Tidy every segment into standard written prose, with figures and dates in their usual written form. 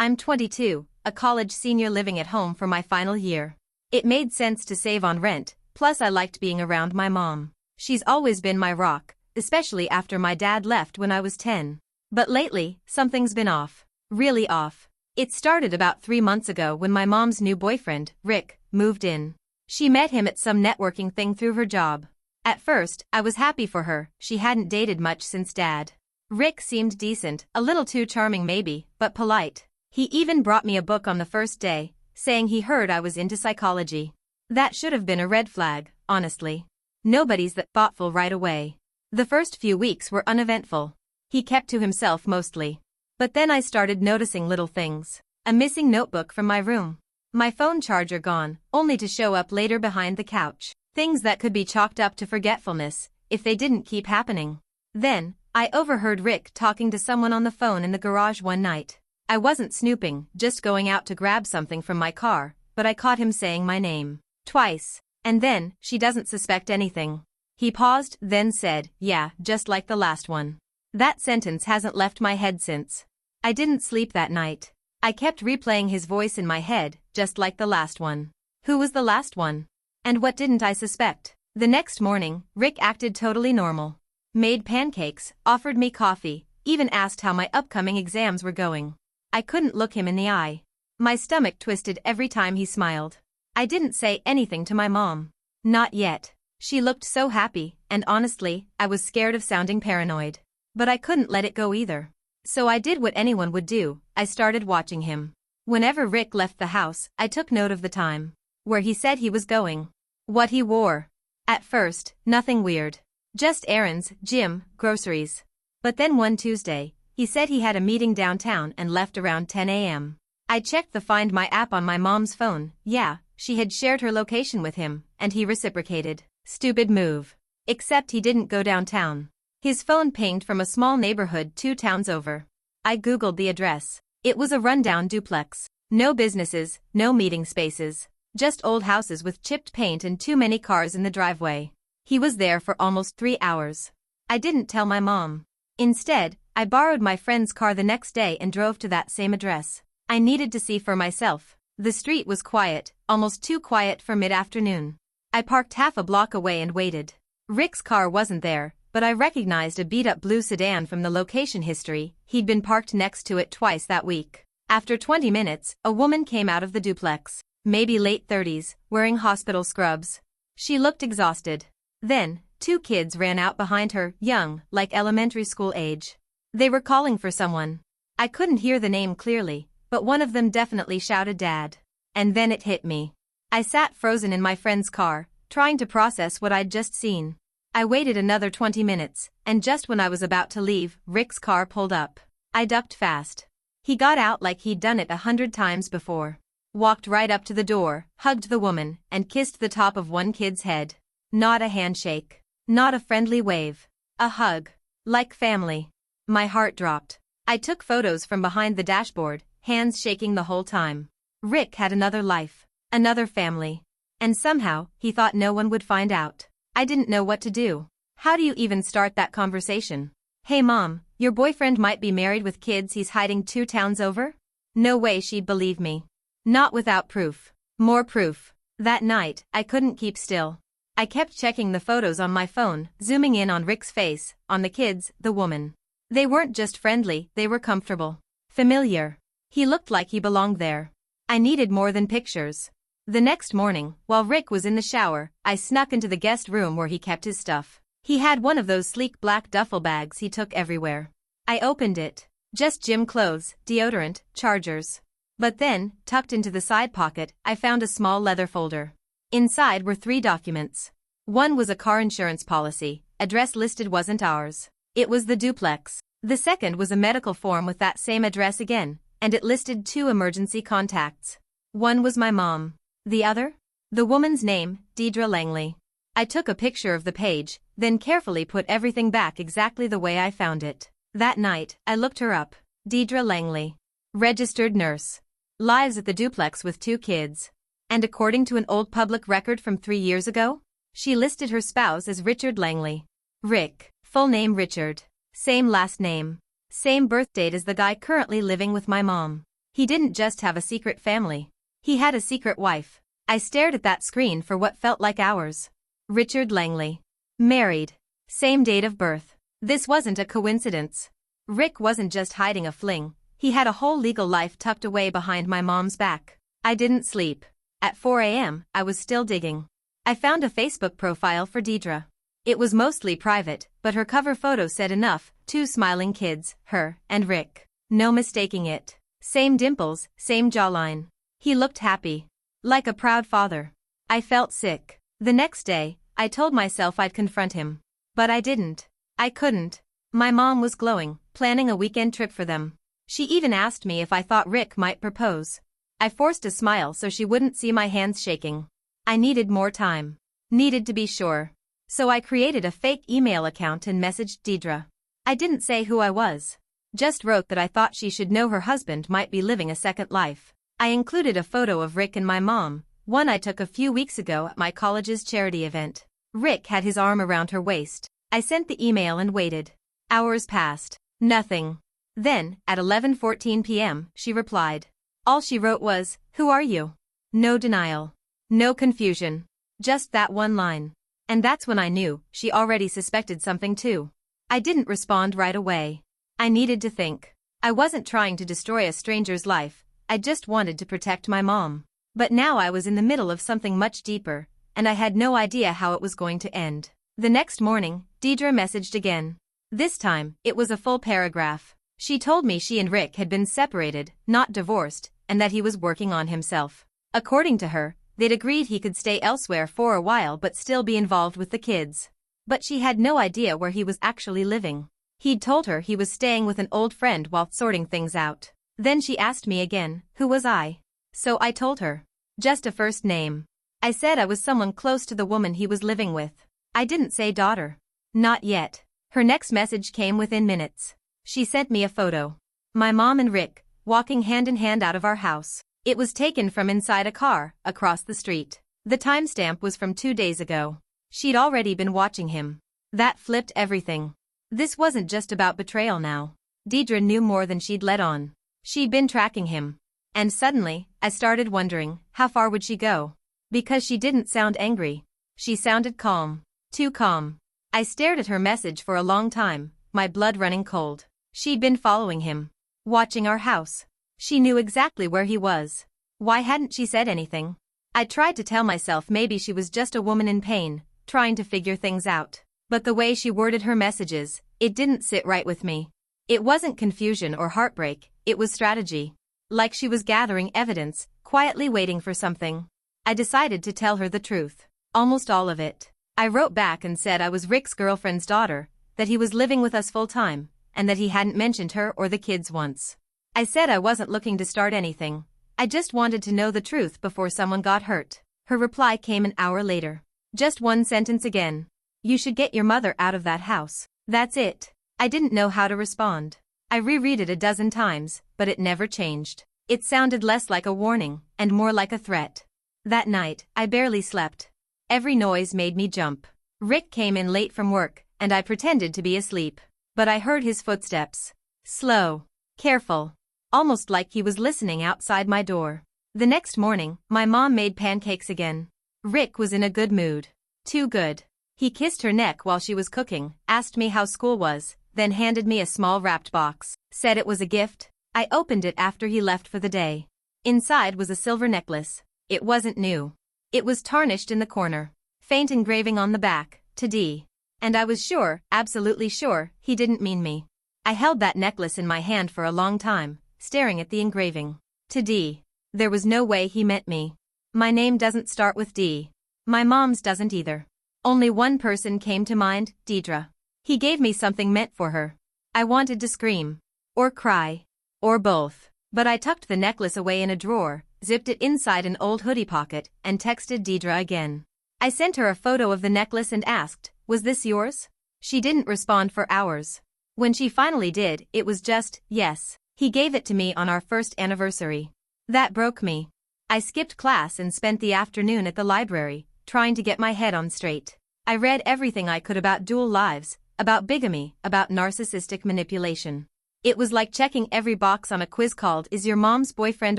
I'm 22, a college senior living at home for my final year. It made sense to save on rent, plus I liked being around my mom. She's always been my rock, especially after my dad left when I was 10. But lately, something's been off. Really off. It started about 3 months ago when my mom's new boyfriend, Rick, moved in. She met him at some networking thing through her job. At first, I was happy for her, she hadn't dated much since dad. Rick seemed decent, a little too charming maybe, but polite. He even brought me a book on the first day, saying he heard I was into psychology. That should have been a red flag, honestly. Nobody's that thoughtful right away. The first few weeks were uneventful. He kept to himself mostly. But then I started noticing little things. A missing notebook from my room. My phone charger gone, only to show up later behind the couch. Things that could be chalked up to forgetfulness, if they didn't keep happening. Then, I overheard Rick talking to someone on the phone in the garage one night. I wasn't snooping, just going out to grab something from my car, but I caught him saying my name. Twice. And then, she doesn't suspect anything. He paused, then said, yeah, just like the last one. That sentence hasn't left my head since. I didn't sleep that night. I kept replaying his voice in my head, just like the last one. Who was the last one? And what didn't I suspect? The next morning, Rick acted totally normal. Made pancakes, offered me coffee, even asked how my upcoming exams were going. I couldn't look him in the eye. My stomach twisted every time he smiled. I didn't say anything to my mom. Not yet. She looked so happy, and honestly, I was scared of sounding paranoid. But I couldn't let it go either. So I did what anyone would do, I started watching him. Whenever Rick left the house, I took note of the time. Where he said he was going. What he wore. At first, nothing weird. Just errands, gym, groceries. But then one Tuesday, he said he had a meeting downtown and left around 10 a.m. I checked the Find My app on my mom's phone, yeah, she had shared her location with him, and he reciprocated. Stupid move. Except he didn't go downtown. His phone pinged from a small neighborhood 2 towns over. I googled the address. It was a rundown duplex. No businesses, no meeting spaces. Just old houses with chipped paint and too many cars in the driveway. He was there for almost 3 hours. I didn't tell my mom. Instead, I borrowed my friend's car the next day and drove to that same address. I needed to see for myself. The street was quiet, almost too quiet for mid-afternoon. I parked half a block away and waited. Rick's car wasn't there, but I recognized a beat-up blue sedan from the location history. He'd been parked next to it twice that week. After 20 minutes, a woman came out of the duplex. Maybe late 30s, wearing hospital scrubs. She looked exhausted. Then, 2 kids ran out behind her, young, like elementary school age. They were calling for someone. I couldn't hear the name clearly, but one of them definitely shouted Dad. And then it hit me. I sat frozen in my friend's car, trying to process what I'd just seen. I waited another 20 minutes, and just when I was about to leave, Rick's car pulled up. I ducked fast. He got out like he'd done it 100 times before. Walked right up to the door, hugged the woman, and kissed the top of one kid's head. Not a handshake. Not a friendly wave. A hug. Like family. My heart dropped. I took photos from behind the dashboard, hands shaking the whole time. Rick had another life. Another family. And somehow, he thought no one would find out. I didn't know what to do. How do you even start that conversation? Hey mom, your boyfriend might be married with kids he's hiding 2 towns over? No way she'd believe me. Not without proof. More proof. That night, I couldn't keep still. I kept checking the photos on my phone, zooming in on Rick's face, on the kids, the woman. They weren't just friendly, they were comfortable. Familiar. He looked like he belonged there. I needed more than pictures. The next morning, while Rick was in the shower, I snuck into the guest room where he kept his stuff. He had one of those sleek black duffel bags he took everywhere. I opened it. Just gym clothes, deodorant, chargers. But then, tucked into the side pocket, I found a small leather folder. Inside were 3 documents. One was a car insurance policy, address listed wasn't ours. It was the duplex. The second was a medical form with that same address again, and it listed 2 emergency contacts. One was my mom. The other? The woman's name, Deidre Langley. I took a picture of the page, then carefully put everything back exactly the way I found it. That night, I looked her up. Deidre Langley. Registered nurse. Lives at the duplex with 2 kids. And according to an old public record from 3 years ago, she listed her spouse as Richard Langley. Rick, full name Richard. Same last name. Same birth date as the guy currently living with my mom. He didn't just have a secret family. He had a secret wife. I stared at that screen for what felt like hours. Richard Langley. Married. Same date of birth. This wasn't a coincidence. Rick wasn't just hiding a fling. He had a whole legal life tucked away behind my mom's back. I didn't sleep. At 4 a.m., I was still digging. I found a Facebook profile for Deidre. It was mostly private, but her cover photo said enough: 2 smiling kids, her and Rick. No mistaking it. Same dimples, same jawline. He looked happy. Like a proud father. I felt sick. The next day, I told myself I'd confront him. But I didn't. I couldn't. My mom was glowing, planning a weekend trip for them. She even asked me if I thought Rick might propose. I forced a smile so she wouldn't see my hands shaking. I needed more time. Needed to be sure. So I created a fake email account and messaged Deidre. I didn't say who I was. Just wrote that I thought she should know her husband might be living a second life. I included a photo of Rick and my mom, one I took a few weeks ago at my college's charity event. Rick had his arm around her waist. I sent the email and waited. Hours passed. Nothing. Then, at 11:14 p.m., she replied. All she wrote was, "Who are you?" No denial. No confusion. Just that one line. And that's when I knew she already suspected something too. I didn't respond right away. I needed to think. I wasn't trying to destroy a stranger's life, I just wanted to protect my mom. But now I was in the middle of something much deeper, and I had no idea how it was going to end. The next morning, Deidre messaged again. This time, it was a full paragraph. She told me she and Rick had been separated, not divorced, and that he was working on himself. According to her, they'd agreed he could stay elsewhere for a while but still be involved with the kids. But she had no idea where he was actually living. He'd told her he was staying with an old friend while sorting things out. Then she asked me again, who was I? So I told her. Just a first name. I said I was someone close to the woman he was living with. I didn't say daughter. Not yet. Her next message came within minutes. She sent me a photo. My mom and Rick, walking hand in hand out of our house. It was taken from inside a car, across the street. The timestamp was from 2 days ago. She'd already been watching him. That flipped everything. This wasn't just about betrayal now. Deidre knew more than she'd let on. She'd been tracking him. And suddenly, I started wondering, how far would she go? Because she didn't sound angry. She sounded calm. Too calm. I stared at her message for a long time, my blood running cold. She'd been following him. Watching our house. She knew exactly where he was. Why hadn't she said anything? I tried to tell myself maybe she was just a woman in pain, trying to figure things out. But the way she worded her messages, it didn't sit right with me. It wasn't confusion or heartbreak, it was strategy. Like she was gathering evidence, quietly waiting for something. I decided to tell her the truth. Almost all of it. I wrote back and said I was Rick's girlfriend's daughter, that he was living with us full-time, and that he hadn't mentioned her or the kids once. I said I wasn't looking to start anything. I just wanted to know the truth before someone got hurt. Her reply came an hour later. Just one sentence again. You should get your mother out of that house. That's it. I didn't know how to respond. I reread it a dozen times, but it never changed. It sounded less like a warning, and more like a threat. That night, I barely slept. Every noise made me jump. Rick came in late from work, and I pretended to be asleep. But I heard his footsteps. Slow. Careful. Almost like he was listening outside my door. The next morning, my mom made pancakes again. Rick was in a good mood. Too good. He kissed her neck while she was cooking, asked me how school was, then handed me a small wrapped box. Said it was a gift. I opened it after he left for the day. Inside was a silver necklace. It wasn't new. It was tarnished in the corner. Faint engraving on the back, to D. And I was sure, absolutely sure, he didn't mean me. I held that necklace in my hand for a long time, staring at the engraving. To D. There was no way he meant me. My name doesn't start with D. My mom's doesn't either. Only one person came to mind, Deidre. He gave me something meant for her. I wanted to scream. Or cry. Or both. But I tucked the necklace away in a drawer, zipped it inside an old hoodie pocket, and texted Deidre again. I sent her a photo of the necklace and asked, was this yours? She didn't respond for hours. When she finally did, it was just, yes. He gave it to me on our first anniversary. That broke me. I skipped class and spent the afternoon at the library, trying to get my head on straight. I read everything I could about dual lives, about bigamy, about narcissistic manipulation. It was like checking every box on a quiz called "Is your mom's boyfriend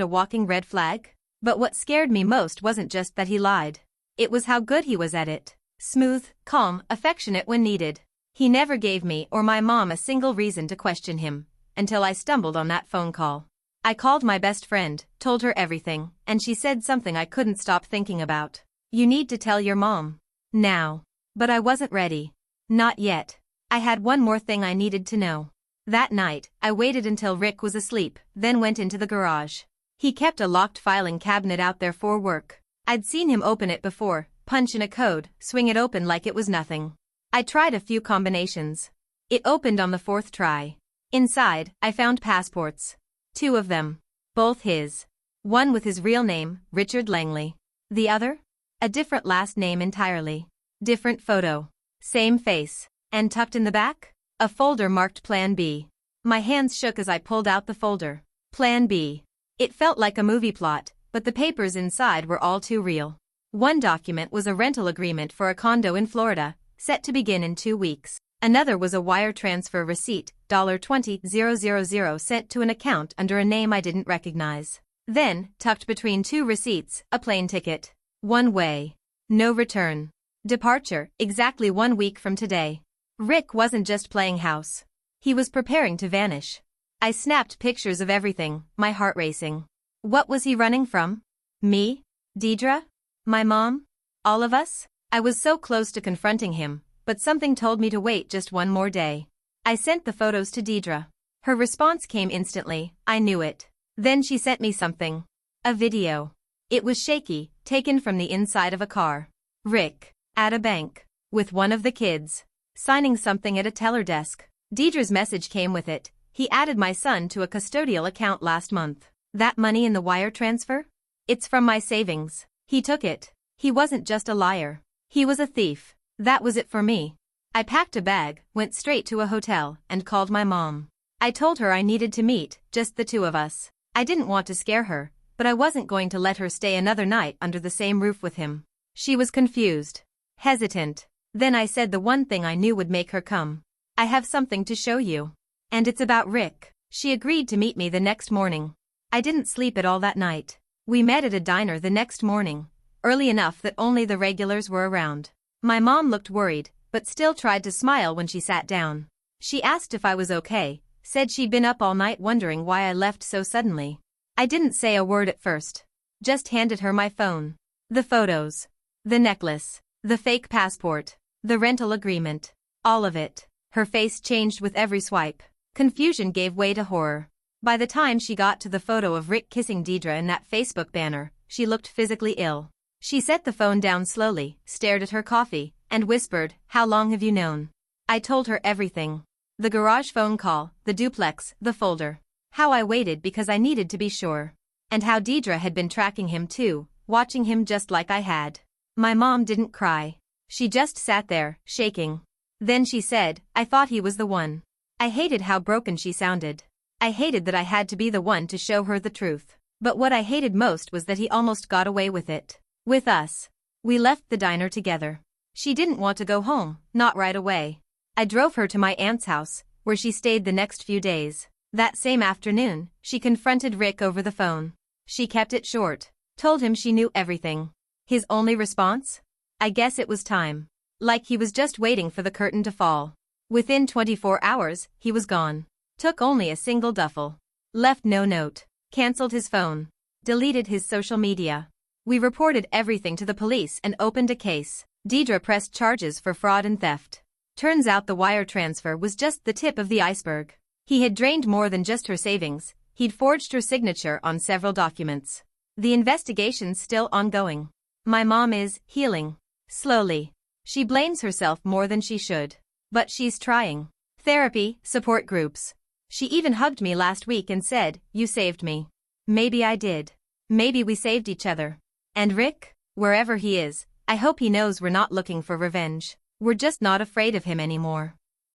a walking red flag?" But what scared me most wasn't just that he lied. It was how good he was at it. Smooth, calm, affectionate when needed. He never gave me or my mom a single reason to question him, until I stumbled on that phone call. I called my best friend, told her everything, and she said something I couldn't stop thinking about. "You need to tell your mom. Now." But I wasn't ready. Not yet. I had one more thing I needed to know. That night, I waited until Rick was asleep, then went into the garage. He kept a locked filing cabinet out there for work. I'd seen him open it before, punch in a code, swing it open like it was nothing. I tried a few combinations. It opened on the fourth try. Inside, I found passports. 2 of them. Both his. One with his real name, Richard Langley. The other? A different last name entirely. Different photo. Same face. And tucked in the back? A folder marked Plan B. My hands shook as I pulled out the folder. Plan B. It felt like a movie plot, but the papers inside were all too real. One document was a rental agreement for a condo in Florida, set to begin in 2 weeks. Another was a wire transfer receipt, $20,000 sent to an account under a name I didn't recognize. Then, tucked between 2 receipts, a plane ticket. One way. No return. Departure, exactly 1 week from today. Rick wasn't just playing house. He was preparing to vanish. I snapped pictures of everything, my heart racing. What was he running from? Me? Deidre? My mom? All of us? I was so close to confronting him, but something told me to wait just one more day. I sent the photos to Deidre. Her response came instantly, I knew it. Then she sent me something. A video. It was shaky, taken from the inside of a car. Rick, at a bank, with one of the kids, signing something at a teller desk. Deidre's message came with it. He added my son to a custodial account last month. That money in the wire transfer? It's from my savings. He took it. He wasn't just a liar. He was a thief. That was it for me. I packed a bag, went straight to a hotel, and called my mom. I told her I needed to meet, just the 2 of us. I didn't want to scare her, but I wasn't going to let her stay another night under the same roof with him. She was confused. Hesitant. Then I said the one thing I knew would make her come. I have something to show you. And it's about Rick. She agreed to meet me the next morning. I didn't sleep at all that night. We met at a diner the next morning, early enough that only the regulars were around. My mom looked worried, but still tried to smile when she sat down. She asked if I was okay, said she'd been up all night wondering why I left so suddenly. I didn't say a word at first. Just handed her my phone. The photos. The necklace. The fake passport. The rental agreement. All of it. Her face changed with every swipe. Confusion gave way to horror. By the time she got to the photo of Rick kissing Deidre in that Facebook banner, she looked physically ill. She set the phone down slowly, stared at her coffee, and whispered, "How long have you known?" I told her everything. The garage phone call, the duplex, the folder. How I waited because I needed to be sure. And how Deidre had been tracking him too, watching him just like I had. My mom didn't cry. She just sat there, shaking. Then she said, "I thought he was the one." I hated how broken she sounded. I hated that I had to be the one to show her the truth. But what I hated most was that he almost got away with it. With us. We left the diner together. She didn't want to go home, not right away. I drove her to my aunt's house, where she stayed the next few days. That same afternoon, she confronted Rick over the phone. She kept it short. Told him she knew everything. His only response? I guess it was time. Like he was just waiting for the curtain to fall. Within 24 hours, he was gone. Took only a single duffel. Left no note. Cancelled his phone. Deleted his social media. We reported everything to the police and opened a case. Deidre pressed charges for fraud and theft. Turns out the wire transfer was just the tip of the iceberg. He had drained more than just her savings. He'd forged her signature on several documents. The investigation's still ongoing. My mom is healing. Slowly. She blames herself more than she should. But she's trying. Therapy, support groups. She even hugged me last week and said, "You saved me." Maybe I did. Maybe we saved each other. And Rick, wherever he is, I hope he knows we're not looking for revenge. We're just not afraid of him anymore.